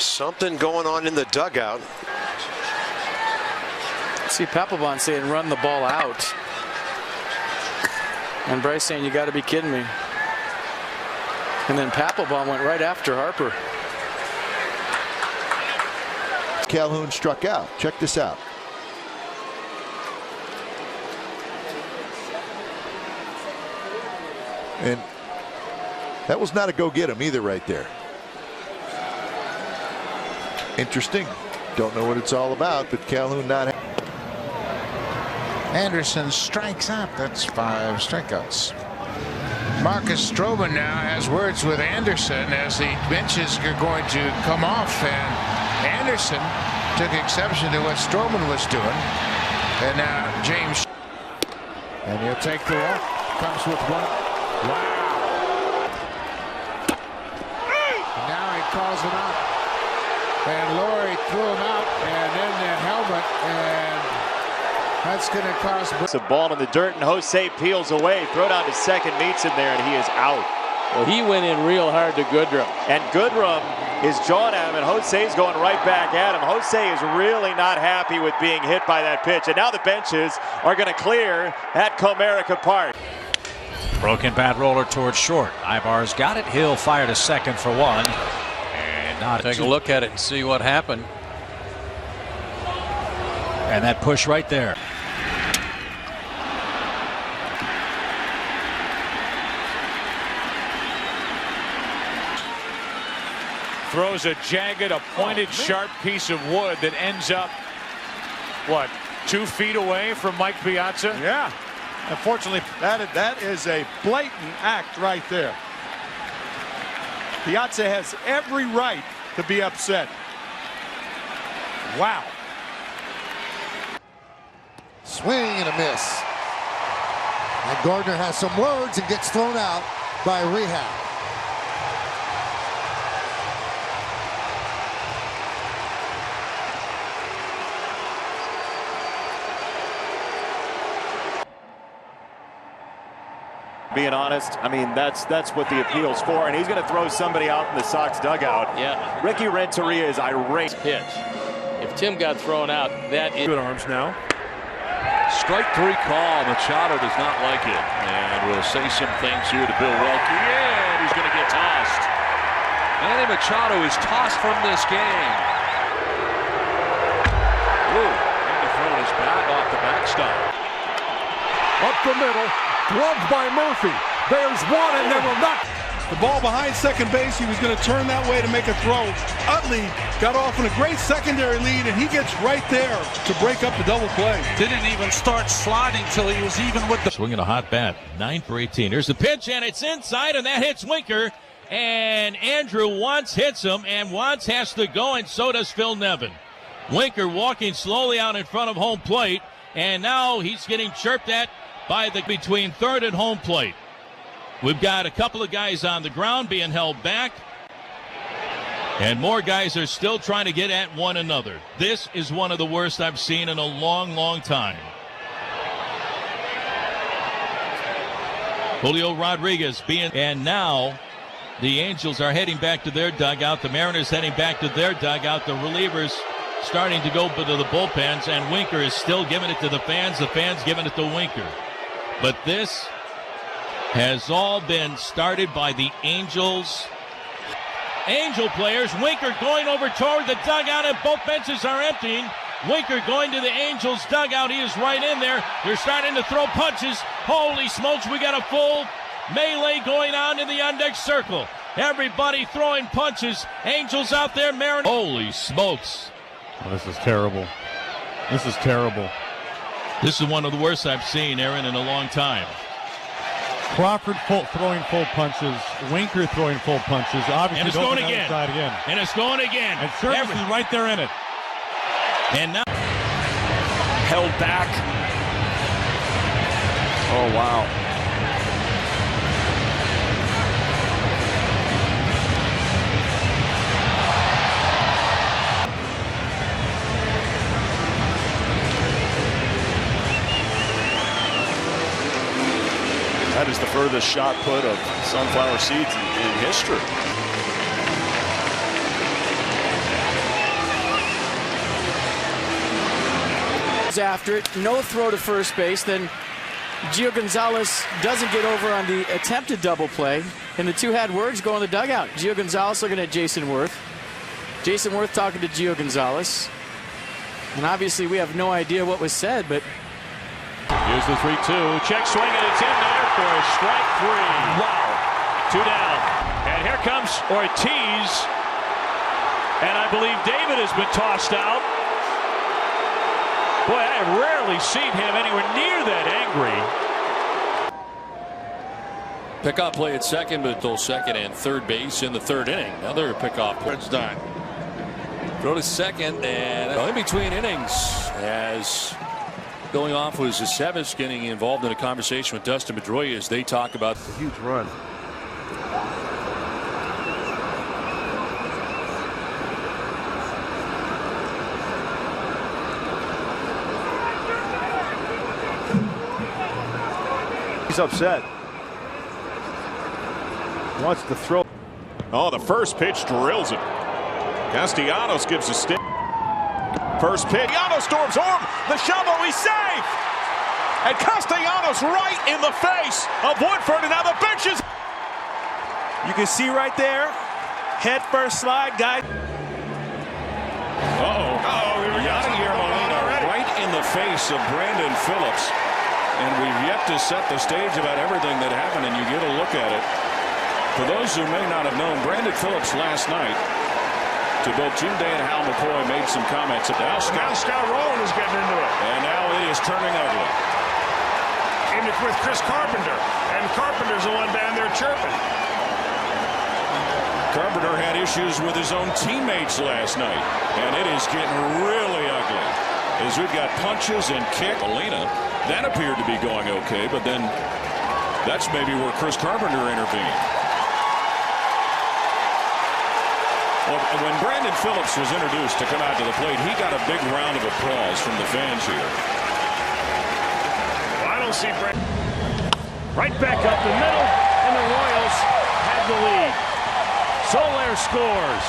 Something going on in the dugout. See Papelbon saying run the ball out. And Bryce saying you got to be kidding me. And then Papelbon went right after Harper. Calhoun struck out. Check this out. And that was not a go get him either right there. Interesting. Don't know what it's all about, but Calhoun not. Anderson strikes out. That's 5 strikeouts. Marcus Stroman now has words with Anderson as the benches are going to come off, and Anderson took exception to what Stroman was doing. And now James. And he'll take the walk. Comes with one. Wow. And now he calls him out. And Laurie threw him out, and then the helmet, and that's going to cost. It's a ball in the dirt, and Jose peels away. Throw down to second, meets him there, and he is out. Well, he went in real hard to Goodrum. And Goodrum is jawing at him, and Jose's going right back at him. Jose is really not happy with being hit by that pitch. And now the benches are going to clear at Comerica Park. Broken bat roller towards short. Ibar's got it. Hill fired to second for one. And not Take a look at it and see what happened. And that push right there. Throws a jagged, a pointed, sharp piece of wood that ends up, what, 2 feet away from Mike Piazza? Yeah. Unfortunately, that is a blatant act right there. Piazza has every right to be upset. Wow. Swing and a miss. And Gardner has some words and gets thrown out by Rehab. Being honest, I mean, that's what the appeal's for, and he's going to throw somebody out in the Sox dugout. Yeah. Ricky Renteria is irate. Pitch. If Tim got thrown out, that is Good arms now. Strike 3 call. Machado does not like it, and we'll say some things here to Bill Welke. Yeah, and he's going to get tossed. Manny Machado is tossed from this game. Ooh, and throwing his bat off the backstop. Up the middle. Gloved by Murphy. There's one, and there will not. The ball behind second base. He was going to turn that way to make a throw. Utley got off on a great secondary lead, and he gets right there to break up the double play. Didn't even start sliding till he was even with the. Swinging a hot bat. 9 for 18. Here's the pitch, and it's inside, and that hits Winker. And Andrew Wantz hits him, and Wantz has to go, and so does Phil Nevin. Winker walking slowly out in front of home plate, and now he's getting chirped at by the between third and home plate. We've got a couple of guys on the ground being held back, and more guys are still trying to get at one another. This is one of the worst I've seen in a long, long time. Julio Rodriguez and now the Angels are heading back to their dugout. The Mariners heading back to their dugout. The relievers starting to go to the bullpens, and Winker is still giving it to the fans giving it to Winker. But this has all been started by the Angels. Angel players. Winker going over toward the dugout, and both benches are emptying. Winker going to the Angels dugout. He is right in there. They're starting to throw punches. Holy smokes, we got a full melee going on in the on-deck circle. Everybody throwing punches. Angels out there, Mariners. Holy smokes. Oh, this is terrible. This is terrible. This is one of the worst I've seen, Aaron, in a long time. Crawford throwing full punches. Winker throwing full punches. Obviously, and it's going again. And it's going again. And Service is right there in it. And now Held back. Oh, wow. That is the furthest shot put of sunflower seeds in history. After it, no throw to first base. Then Gio Gonzalez doesn't get over on the attempted double play. And the two had words go in the dugout. Gio Gonzalez looking at Jason Worth. Jason Worth talking to Gio Gonzalez. And obviously we have no idea what was said, but... Here's the 3-2. Check swing, and it's in there for a strike three. Wow. 2 down. And here comes Ortiz. And I believe David has been tossed out. Boy, I have rarely seen him anywhere near that angry. Pickoff play at second, but they'll second and third base in the third inning. Another pickoff play. It's done. Throw to second, and in between innings, as going off was Aceves getting involved in a conversation with Dustin Pedroia as they talk about a huge run. He's upset. Wants to throw. Oh, the first pitch drills it. Castellanos gives a stick. First pitch. Castellanos storms home. The shovel, he's safe. And Castellanos right in the face of Woodford. And now the benches. You can see right there. Head first slide, guy. Yadier Molina right in the face of Brandon Phillips. And we've yet to set the stage about everything that happened, and you get a look at it. For those who may not have known, Brandon Phillips last night, to both Jim Day and Hal McCoy, made some comments. Now Scott Rowland is getting into it. And now it is turning ugly. And it's with Chris Carpenter. And Carpenter's the one down there chirping. Carpenter had issues with his own teammates last night, and it is getting really ugly. As we've got punches and kick. Molina, that appeared to be going okay, but then that's maybe where Chris Carpenter intervened. Well, when Brandon Phillips was introduced to come out to the plate, he got a big round of applause from the fans here. Well, I don't see Brandon. Right back up the middle, and the Royals have the lead. Soler scores.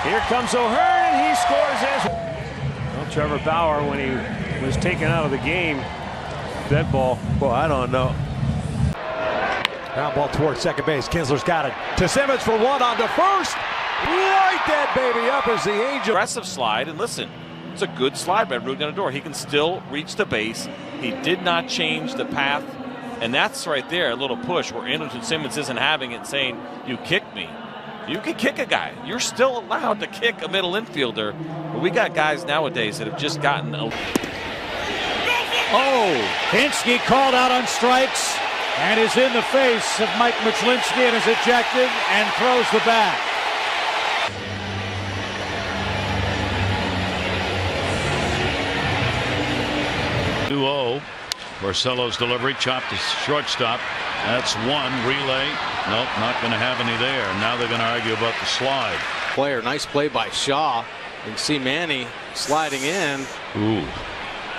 Here comes O'Hearn, and he scores as well. Trevor Bauer, when he was taken out of the game, dead ball. Well, I don't know. Ground ball towards second base. Kinsler's got it to Simmons for one on to first. Light that baby up as the Angel. Aggressive slide, and listen, it's a good slide by Rude Odor. He can still reach the base. He did not change the path, and that's right there a little push where Andrelton Simmons isn't having it, saying, "You kicked me." You can kick a guy. You're still allowed to kick a middle infielder. But we got guys nowadays that have just gotten a... Hinsky called out on strikes and is in the face of Mike Machlinsky and is ejected and throws the bat. Barcelo's delivery chopped to shortstop. That's one relay. Nope, not going to have any there. Now they're going to argue about the slide. Player, nice play by Shaw. You can see Manny sliding in. Ooh,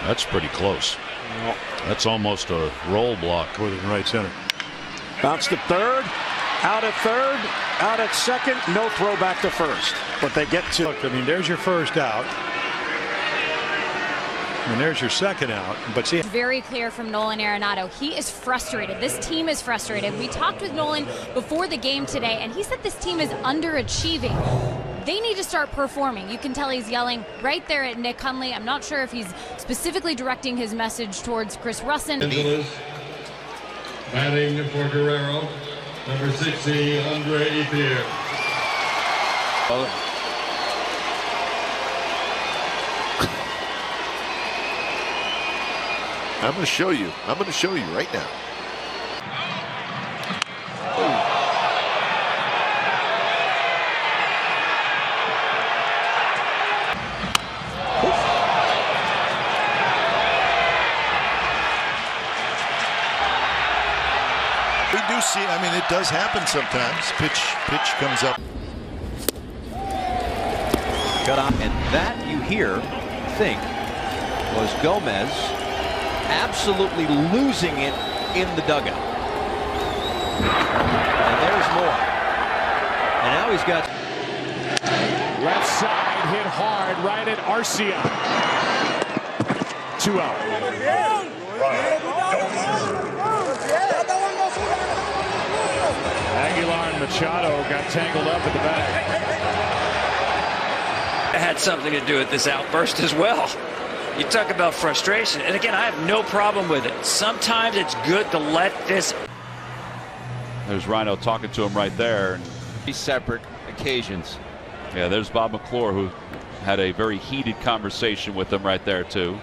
that's pretty close. Well, that's almost a roll block. Put it in right center. Bounce to third, out at third, out at second, no throw back to first. But they get to. Look, I mean, there's your first out. And there's your second out. But see, very clear from Nolan Arenado. He is frustrated. This team is frustrated. We talked with Nolan before the game today, and he said this team is underachieving. They need to start performing. You can tell he's yelling right there at Nick Hundley. I'm not sure if he's specifically directing his message towards Chris Russin. Angeles, batting for Guerrero, number 60, Andre Ethier. I'm going to show you. I'm going to show you right now. We do see, I mean, it does happen sometimes. Pitch comes up. Cut off, and that you think was Gomez absolutely losing it in the dugout. And there's more. And now he's got left side hit hard right at Arcia. 2 out. Aguilar and Machado got tangled up at the back. It had something to do with this outburst as well. You talk about frustration, and again, I have no problem with it. Sometimes it's good to let this. There's Rhino talking to him right there. Separate occasions. Yeah, there's Bob McClure, who had a very heated conversation with him right there too.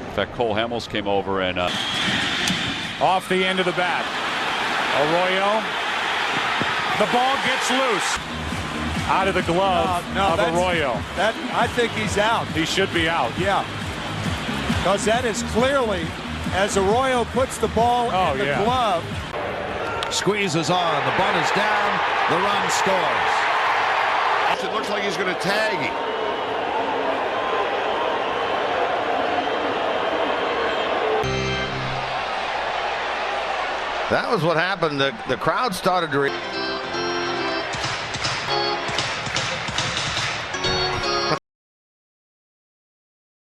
In fact, Cole Hamels came over and off the end of the bat. Arroyo. The ball gets loose. Out of the glove of Arroyo. I think he's out. He should be out. Yeah. Because that is clearly, as Arroyo puts the ball in the glove. Squeezes on. The bunt is down. The run scores. It looks like he's going to tag him. That was what happened. The crowd started to